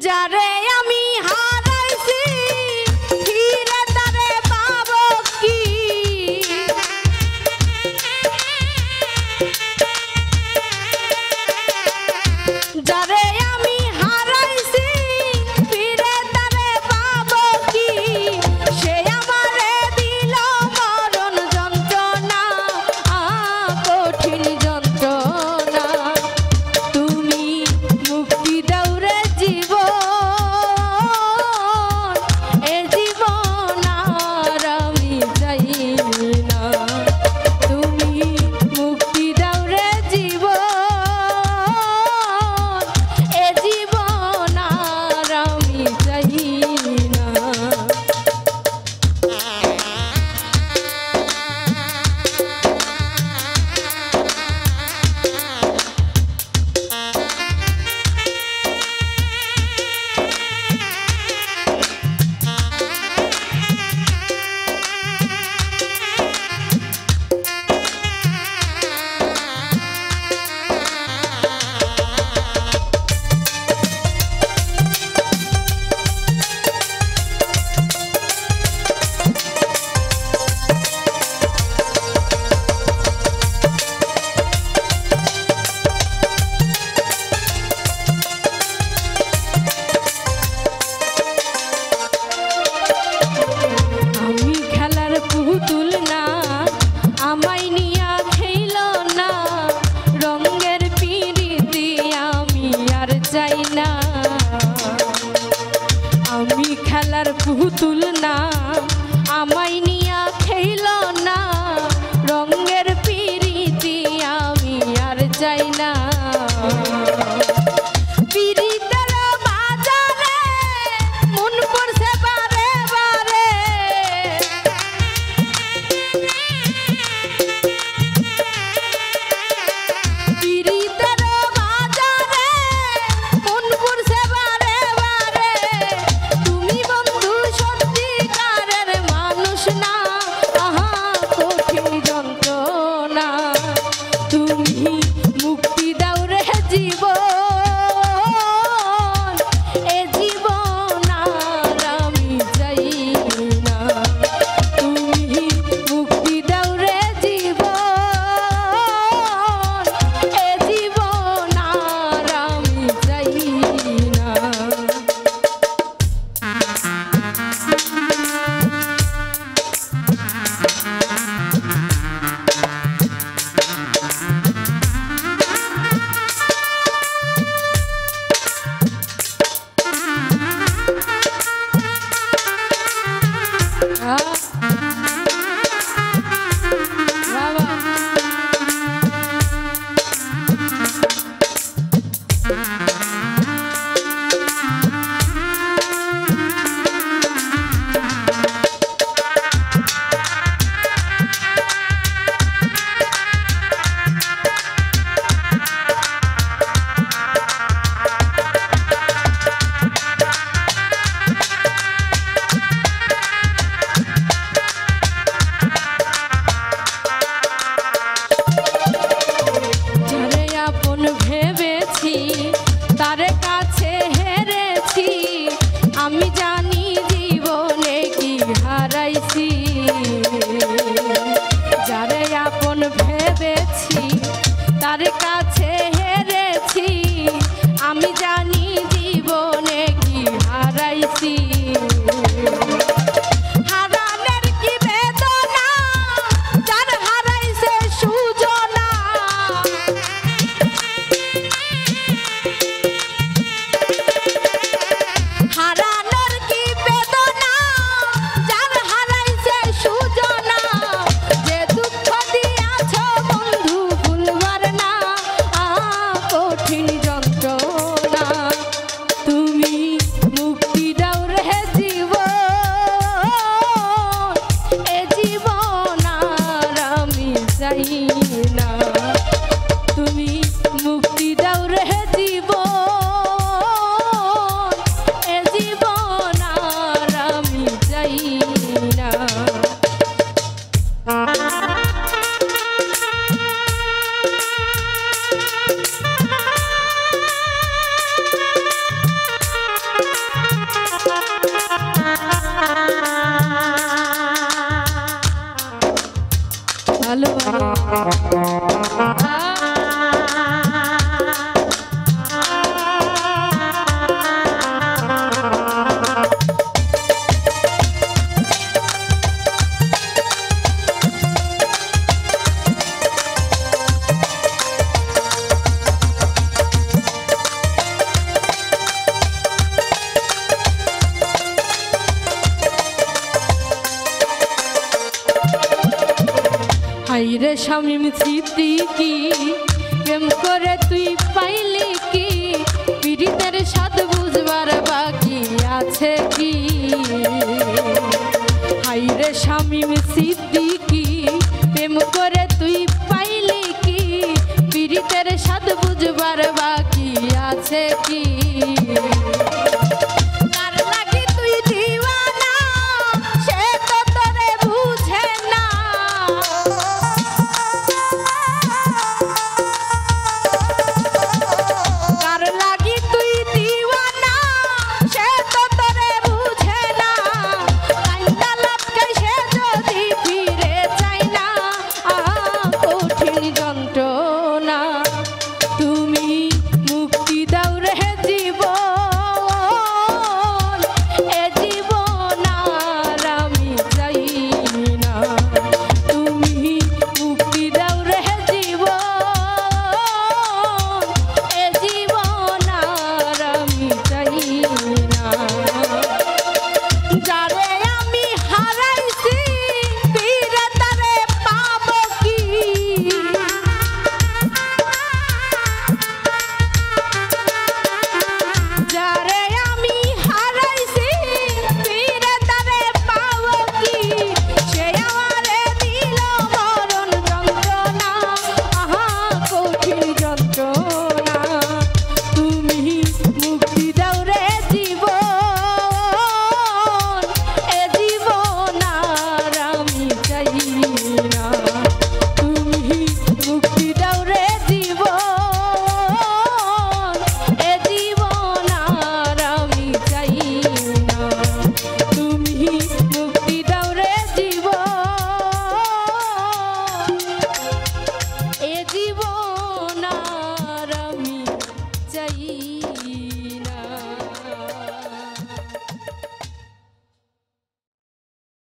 যারে আমি হারাইছি ফিরে তারে পাবো কি যারে আমি হারাইছি ফিরে তারে পাবো কি সে আমারে দিল মরণ যন্ত্রণা কঠিন যন্ত্রণা তুমি মুক্তি দাও রে জীবন এ জীবন আর আমি চাই না তুমি মুক্তি দাও রে জীবন এ জীবন আর আমি চাই না আমি খেলার পুতুল না আমায় নিয়া খেল না রঙের পিরিতি আমি আর চাই না আমি খেলার পুতুল না আমায় নিয়া খেল না রঙের পিরিতি আমি আর চাই না পিরিতের বাজারে মন পড়ছে বারে বারে পিরিতের বাজারে মন পড়ছে বারে বারে তুমি বন্ধু সত্যিকারের মানুষ না আহা কঠিন যন্ত্রণা তুমি মুক্তি দাও রে জীবন এ জীবন আর আমি চাই না তুমি মুক্তি দাও রে জীবন এ জীবন আর আমি চাই না বাবা যারে আপন ভেবেছি তারে কাছে হেরেছি আমি জানি জীবনে কি হারাইছি যারে আপন ভেবেছি তারে কাছে হেরেছি আমি জানি জীবনে কি হারাইছি হারানোর কি বেদনা যার হারাইছে সুজনা হারানোর কি বেদনা যার হারাইছে সুজনা যে দুঃখ দিয়াছ বন্ধু ভুলবার না কঠিন যন্ত্রণা তুমি মুক্তি দাও রে জীবন এ জীবন আর আমি চাই না তুমি মুক্তি দাও রে জীবন এ জীবন আর আমি চাই না হাইরে শামীম সিদ্দিকী প্রেম করে তুই পাইলি কি পীড়িতের স্বাদ বুঝবার বাকি আছে কি হাইরে শামীম সিদ্দিকী প্রেম করে তুই পাইলি কি পীড়িতের স্বাদ বুঝবার বাকি আছে কি